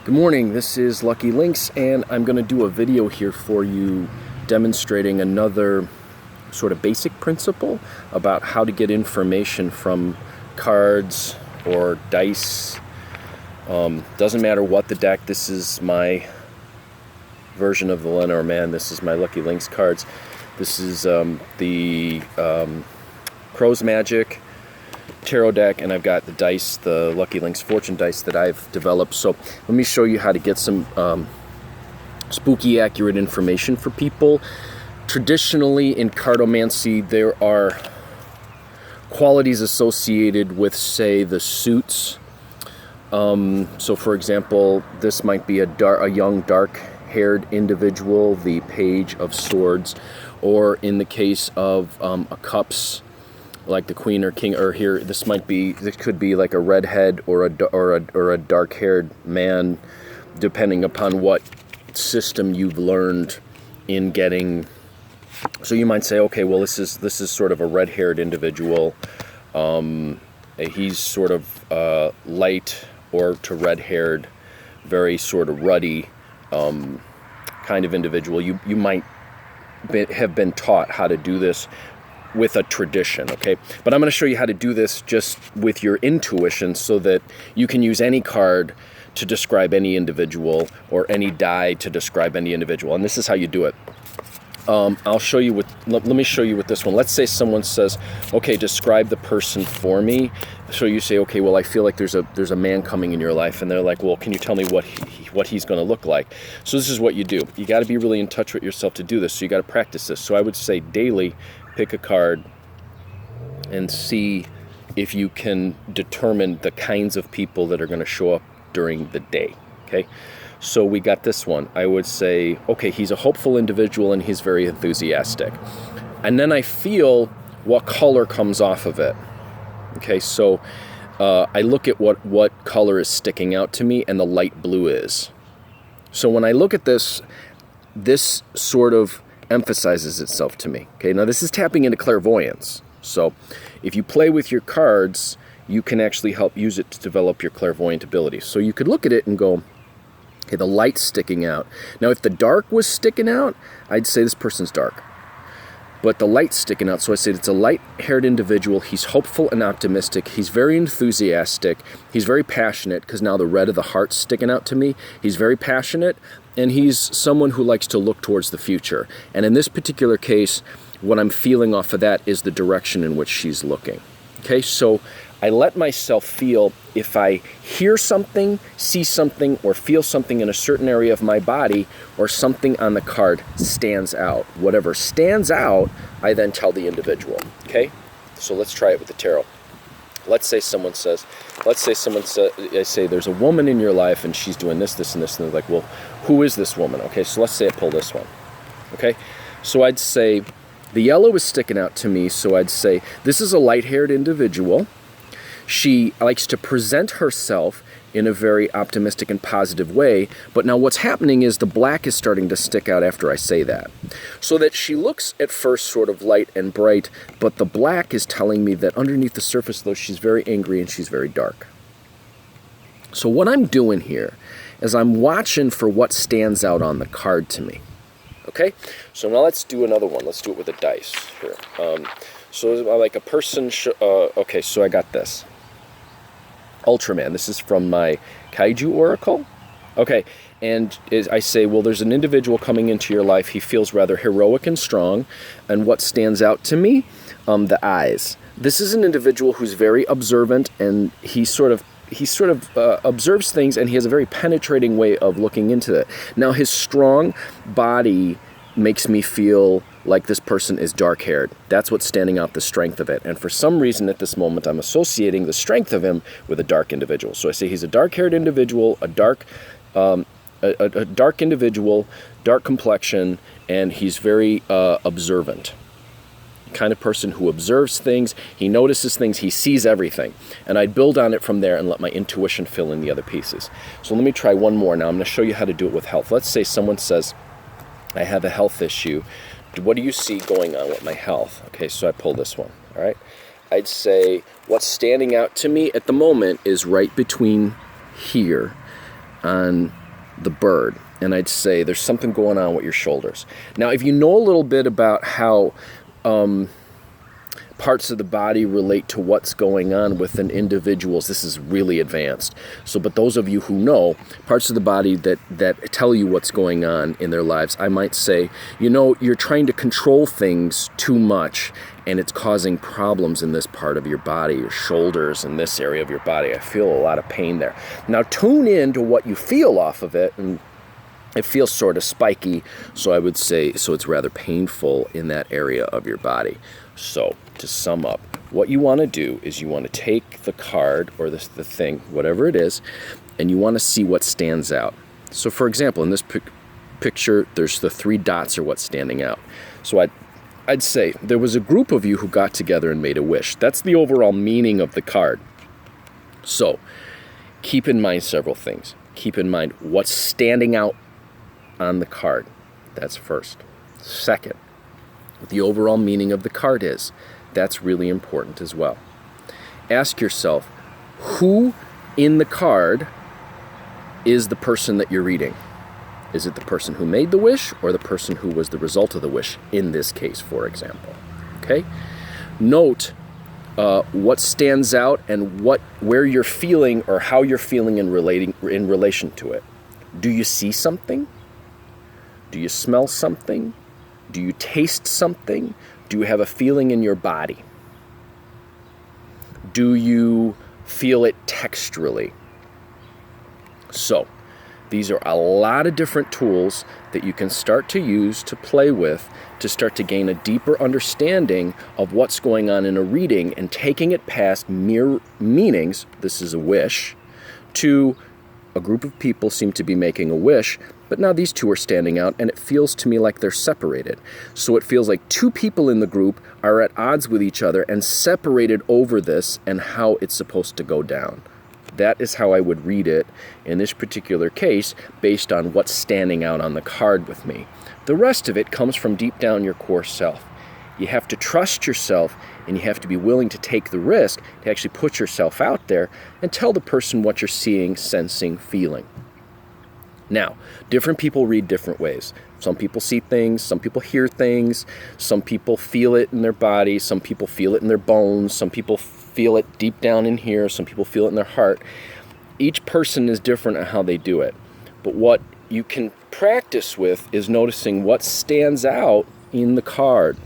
Good morning, this is Lucky Links, and I'm going to do a video here for you demonstrating another sort of basic principle about how to get information from cards or dice. Doesn't matter what the deck. This is my version of the Lenormand. This is my Lucky Links cards. This is the Crow's Magic tarot deck, and I've got the dice, the Lucky Links fortune dice that I've developed. So let me show you how to get some spooky accurate information for people. Traditionally in cartomancy, there are qualities associated with, say, the suits. So for example, this might be a young dark-haired individual, the Page of Swords, or in the case of a cups, like the Queen or King, or here this could be like a redhead or a dark-haired man, depending upon what system you've learned in getting. So you might say, okay, well this is sort of a red-haired individual. He's sort of light or to red-haired, very sort of ruddy kind of individual. You might have been taught how to do this with a tradition, okay? But I'm going to show you how to do this just with your intuition so that you can use any card to describe any individual or any die to describe any individual. And this is how you do it. I'll show you let me show you with this one. Let's say someone says, okay, describe the person for me. So you say, okay, well, I feel like there's a man coming in your life, and they're like, well, can you tell me what he's going to look like? So this is what you do. You got to be really in touch with yourself to do this. So you got to practice this. So I would say daily, pick a card and see if you can determine the kinds of people that are going to show up during the day, okay? So we got this one. I would say, okay, he's a hopeful individual and he's very enthusiastic. And then I feel what color comes off of it. Okay, so I look at what color is sticking out to me, and the light blue is. So when I look at this sort of emphasizes itself to me. Okay, now this is tapping into clairvoyance. So if you play with your cards, you can actually help use it to develop your clairvoyant ability. So you could look at it and go, okay, the light's sticking out. Now if the dark was sticking out, I'd say this person's dark. But the light's sticking out, so I said it's a light-haired individual. He's hopeful and optimistic. He's very enthusiastic. He's very passionate, because now the red of the heart's sticking out to me. He's very passionate, and he's someone who likes to look towards the future. And in this particular case, what I'm feeling off of that is the direction in which she's looking. Okay, so I let myself feel if I hear something, see something, or feel something in a certain area of my body, or something on the card stands out. Whatever stands out, I then tell the individual. Okay, so let's try it with the tarot. Let's say someone says, I say there's a woman in your life and she's doing this, this, and this, and they're like, well, who is this woman? Okay, so let's say I pull this one. Okay, so I'd say the yellow is sticking out to me, so I'd say this is a light-haired individual. She likes to present herself in a very optimistic and positive way, but now what's happening is the black is starting to stick out after I say that. So that she looks at first sort of light and bright, but the black is telling me that underneath the surface, though, she's very angry and she's very dark. So what I'm doing here is I'm watching for what stands out on the card to me. Okay? So now let's do another one. Let's do it with a dice here. So like a person, okay, so I got this. Ultraman. This is from my Kaiju Oracle. Okay, and I say, well, there's an individual coming into your life. He feels rather heroic and strong. And what stands out to me? The eyes. This is an individual who's very observant, and he sort of observes things, and he has a very penetrating way of looking into it. Now, his strong body makes me feel like this person is dark-haired. That's what's standing out, the strength of it. And for some reason at this moment, I'm associating the strength of him with a dark individual. So I say he's a dark-haired individual, a dark individual, dark complexion, and he's very observant. Kind of person who observes things, he notices things, he sees everything. And I'd build on it from there and let my intuition fill in the other pieces. So let me try one more now. I'm going to show you how to do it with health. Let's say someone says, I have a health issue. What do you see going on with my health? Okay, so I pull this one, all right? I'd say what's standing out to me at the moment is right between here on the bird, and I'd say there's something going on with your shoulders. Now, if you know a little bit about how parts of the body relate to what's going on with an individual's, this is really advanced. So, but those of you who know parts of the body that tell you what's going on in their lives, I might say, you're trying to control things too much, and it's causing problems in this part of your body, your shoulders, and this area of your body. I feel a lot of pain there. Now, tune in to what you feel off of it, and it feels sort of spiky, so I would say, so it's rather painful in that area of your body. So, to sum up, what you want to do is you want to take the card or the thing, whatever it is, and you want to see what stands out. So, for example, in this picture, there's the 3 dots are what's standing out. So I'd say there was a group of you who got together and made a wish. That's the overall meaning of the card. So, keep in mind several things. Keep in mind what's standing out on the card. That's first. Second, what the overall meaning of the card is. That's really important as well. Ask yourself, who in the card is the person that you're reading? Is it the person who made the wish or the person who was the result of the wish in this case, for example? Okay? Note what stands out and where you're feeling or how you're feeling in relation to it. Do you see something? Do you smell something? Do you taste something? Do you have a feeling in your body? Do you feel it texturally? So, these are a lot of different tools that you can start to use to play with to start to gain a deeper understanding of what's going on in a reading and taking it past mere meanings, this is a wish, to a group of people seem to be making a wish, but now these two are standing out, and it feels to me like they're separated. So it feels like 2 people in the group are at odds with each other and separated over this and how it's supposed to go down. That is how I would read it in this particular case based on what's standing out on the card with me. The rest of it comes from deep down your core self. You have to trust yourself, and you have to be willing to take the risk to actually put yourself out there and tell the person what you're seeing, sensing, feeling. Now, different people read different ways. Some people see things, some people hear things, some people feel it in their body, some people feel it in their bones, some people feel it deep down in here, some people feel it in their heart. Each person is different at how they do it. But what you can practice with is noticing what stands out in the card.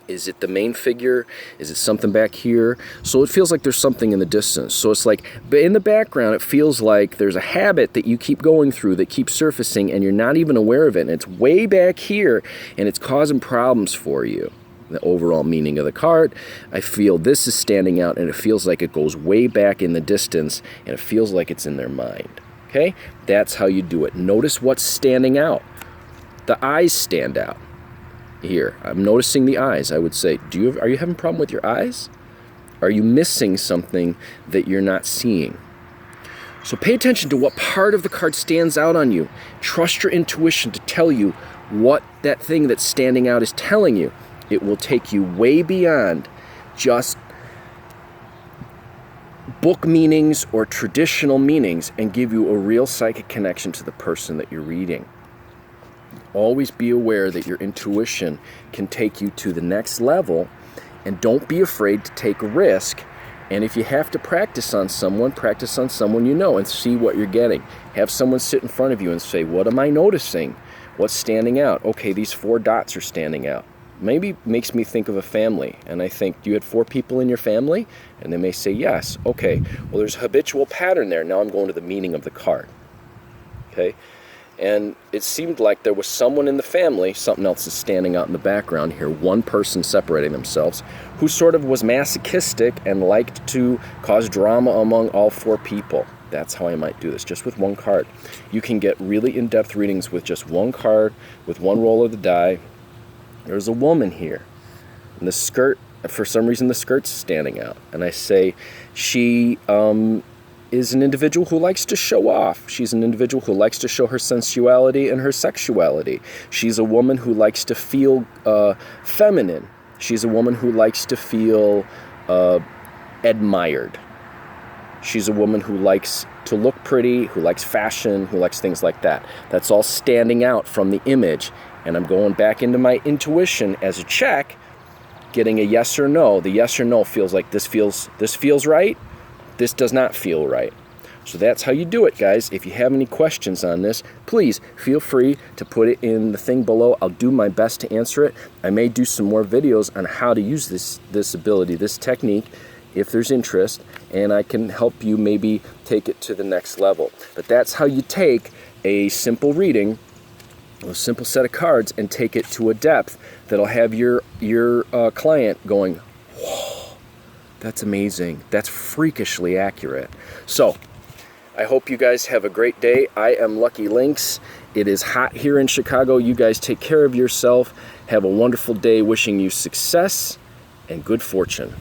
Is it the main figure? Is it something back here? So it feels like there's something in the distance. So it's like, but in the background, it feels like there's a habit that you keep going through that keeps surfacing and you're not even aware of it. And it's way back here and it's causing problems for you. The overall meaning of the card, I feel this is standing out and it feels like it goes way back in the distance and it feels like it's in their mind. Okay? That's how you do it. Notice what's standing out. The eyes stand out. Here, I'm noticing the eyes. I would say, are you having a problem with your eyes? Are you missing something that you're not seeing? So pay attention to what part of the card stands out on you. Trust your intuition to tell you what that thing that's standing out is telling you. It will take you way beyond just book meanings or traditional meanings and give you a real psychic connection to the person that you're reading. Always be aware that your intuition can take you to the next level, and don't be afraid to take a risk. And if you have to practice on someone you know and see what you're getting. Have someone sit in front of you and say, what am I noticing? What's standing out? Okay, these 4 dots are standing out. Maybe makes me think of a family, and I think, you had 4 people in your family? And they may say yes. Okay, well, there's a habitual pattern there. Now I'm going to the meaning of the card. Okay? And it seemed like there was someone in the family, something else is standing out in the background here, one person separating themselves, who sort of was masochistic and liked to cause drama among all 4 people. That's how I might do this, just with 1 card. You can get really in-depth readings with just 1 card, with 1 roll of the die. There's a woman here, and the skirt, for some reason the skirt's standing out. And I say she is an individual who likes to show off. She's an individual who likes to show her sensuality and her sexuality. She's a woman who likes to feel feminine. She's a woman who likes to feel admired. She's a woman who likes to look pretty, who likes fashion, who likes things like that. That's all standing out from the image. And I'm going back into my intuition as a check, getting a yes or no. The yes or no feels like this feels right, this does not feel right. So that's how you do it, guys. If you have any questions on this, please feel free to put it in the thing below. I'll do my best to answer it. I may do some more videos on how to use this ability, this technique, if there's interest, and I can help you maybe take it to the next level. But that's how you take a simple reading, a simple set of cards, and take it to a depth that'll have your client going, whoa, that's amazing. That's freakishly accurate. So, I hope you guys have a great day. I am Lucky Lynx. It is hot here in Chicago. You guys take care of yourself. Have a wonderful day. Wishing you success and good fortune.